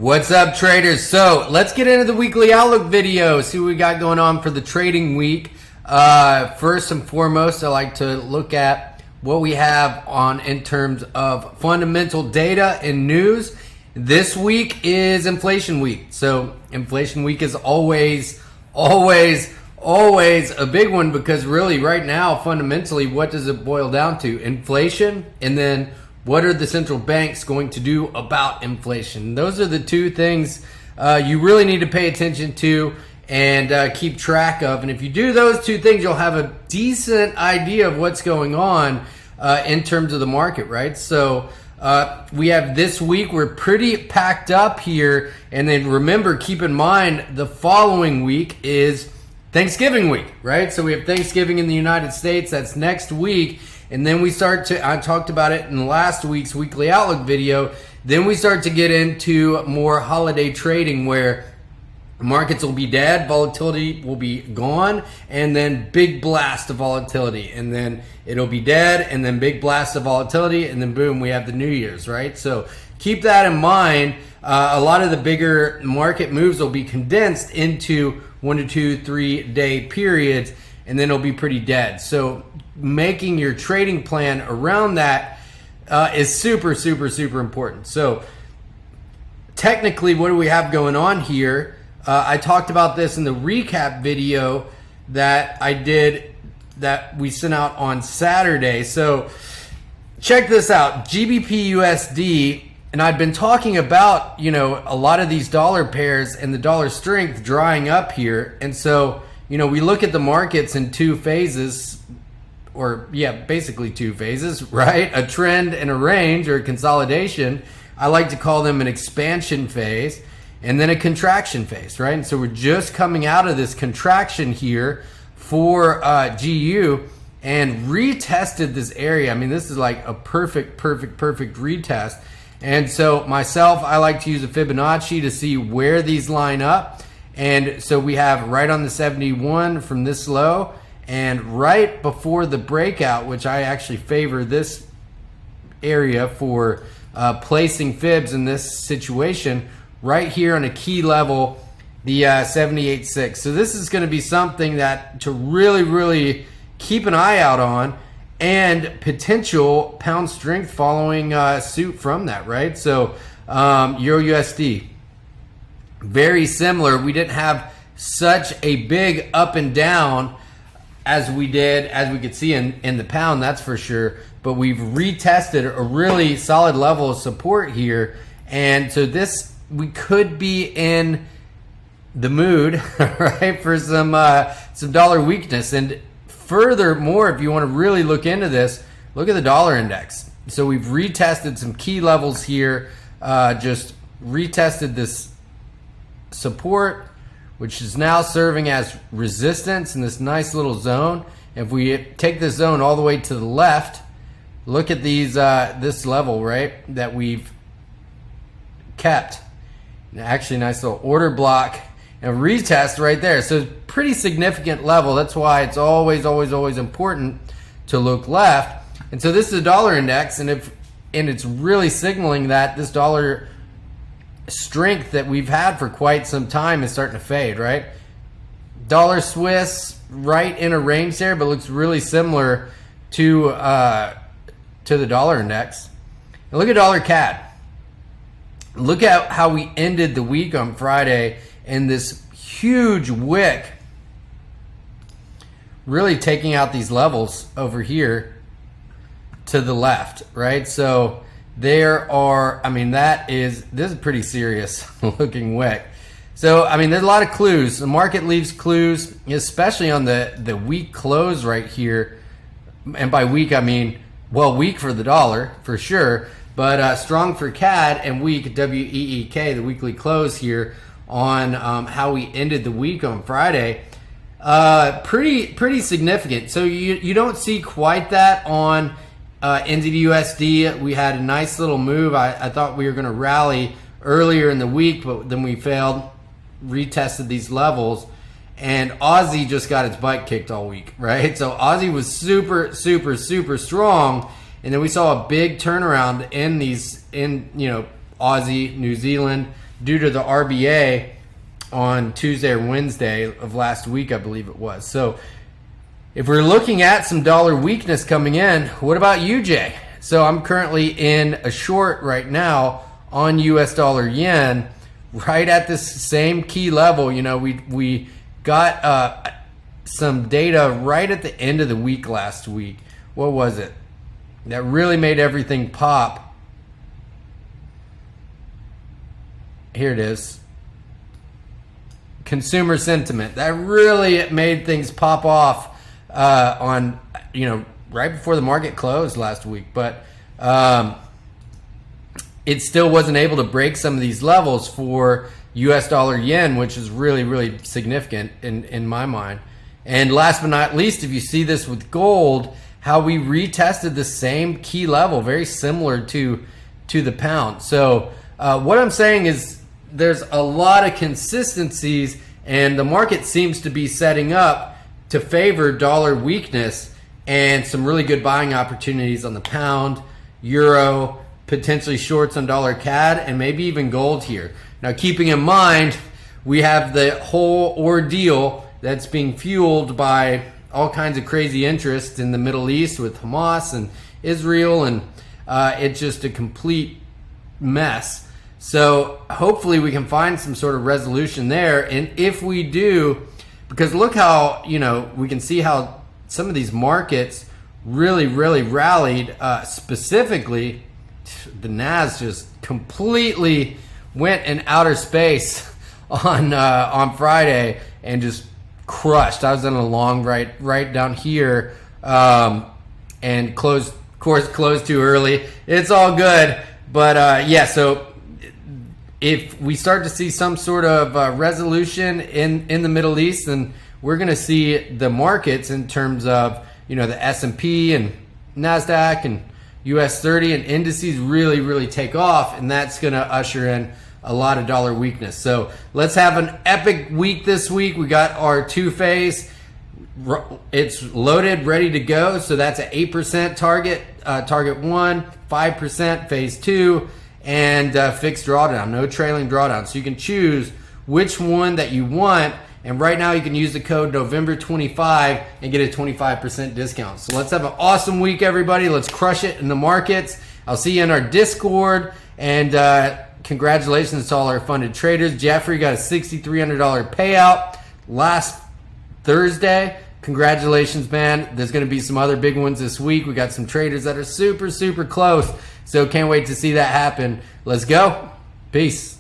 What's up, traders? So let's get into the weekly outlook video, see what we got going on for the trading week. First and foremost, I like to look at what we have on in terms of fundamental data and news. This week is inflation week. So inflation week is always a big one, because really right now, fundamentally, what does it boil down to? Inflation, and then what are the central banks going to do about inflation? Those are the two things you really need to pay attention to and keep track of. And if you do those two things, you'll have a decent idea of what's going on in terms of the market, right? So we have this week, we're pretty packed up here. And then remember, keep in mind, the following week is Thanksgiving week, right? So we have Thanksgiving in the United States. That's next week. And then we start to, I talked about it in last week's weekly outlook video, then we start to get into more holiday trading where markets will be dead, volatility will be gone, and then big blast of volatility. And then it'll be dead, and then big blast of volatility, and then boom, we have the New Year's, right? So keep that in mind. A lot of the bigger market moves will be condensed into 1 to 2, 3 day periods, and then it'll be pretty dead. So making your trading plan around that is super important. So technically, what do we have going on here? I talked about this in the recap video that I did, that we sent out on Saturday. So check this out, GBPUSD, and I've been talking about, you know, a lot of these dollar pairs and the dollar strength drying up here. And so, you know, we look at the markets in two phases, or yeah, basically two phases, right? A trend and a range, or a consolidation. I like to call them an expansion phase, and then a contraction phase, right? And so we're just coming out of this contraction here for GU, and retested this area. I mean, this is like a perfect retest. And so myself, I like to use a Fibonacci to see where these line up. And so we have right on the 71 from this low, and right before the breakout, which I actually favor this area for placing fibs in this situation, right here on a key level, the 78.6. So this is going to be something that to really keep an eye out on, and potential pound strength following suit from that, right? So EURUSD, very similar. We didn't have such a big up and down as we did, as we could see in the pound, that's for sure. But we've retested a really solid level of support here. And so this, we could be in the mood, right, for some dollar weakness. And furthermore, if you want to really look into this, look at the dollar index. So we've retested some key levels here, just retested this support, which is now serving as resistance in this nice little zone. If we take this zone all the way to the left, look at these this level, right, that we've kept. Actually, nice little order block and retest right there. So pretty significant level. That's why it's always important to look left. And so this is a dollar index, and it's really signaling that this dollar strength that we've had for quite some time is starting to fade, right? Dollar Swiss right in a range there, but looks really similar to the dollar index. And look at dollar CAD. Look at how we ended the week on Friday in this huge wick, really taking out these levels over here to the left, right? So there are, I mean, this is pretty serious looking wick. So, I mean, there's a lot of clues. The market leaves clues, especially on the week close right here. And by week, I mean, well, weak for the dollar for sure, but strong for CAD, and weak, WEEK, the weekly close here on how we ended the week on Friday. Pretty significant. So you don't see quite that on NZDUSD. We had a nice little move. I thought we were going to rally earlier in the week, but then we failed, retested these levels, and Aussie just got its butt kicked all week, right? So Aussie was super strong, and then we saw a big turnaround in Aussie, New Zealand, due to the RBA on Tuesday or Wednesday of last week, I believe it was. So if we're looking at some dollar weakness coming in, what about UJ? So I'm currently in a short right now on US dollar yen, right at this same key level. You know, we got some data right at the end of the week last week. What was it? That really made everything pop. Here it is. Consumer sentiment. That really made things pop off on, you know, right before the market closed last week. But it still wasn't able to break some of these levels for US dollar yen, which is really, really significant in my mind. And last but not least, if you see this with gold, how we retested the same key level, very similar to the pound. So what I'm saying is there's a lot of consistencies, and the market seems to be setting up to favor dollar weakness and some really good buying opportunities on the pound, euro, potentially shorts on dollar CAD, and maybe even gold here. Now, keeping in mind, we have the whole ordeal that's being fueled by all kinds of crazy interests in the Middle East with Hamas and Israel, and it's just a complete mess. So hopefully we can find some sort of resolution there. And if we do, because look how, you know, we can see how some of these markets really, really rallied. Specifically, the Nas just completely went in outer space on Friday and just crushed. I was in a long right down here, and closed too early. It's all good, but yeah. So if we start to see some sort of resolution in the Middle East, then we're going to see the markets in terms of, you know, the S&P and NASDAQ and US 30 and indices really, really take off, and that's going to usher in a lot of dollar weakness. So let's have an epic week this week. We got our two-phase. It's loaded, ready to go. So that's an 8% target, target 1, 5% phase 2, and fixed drawdown, no trailing drawdown. So you can choose which one that you want. And right now you can use the code November25 and get a 25% discount. So let's have an awesome week, everybody. Let's crush it in the markets. I'll see you in our Discord. And congratulations to all our funded traders. Jeffrey got a $6,300 payout last Thursday. Congratulations, man. There's going to be some other big ones this week. We got some traders that are super, super close. So can't wait to see that happen. Let's go. Peace.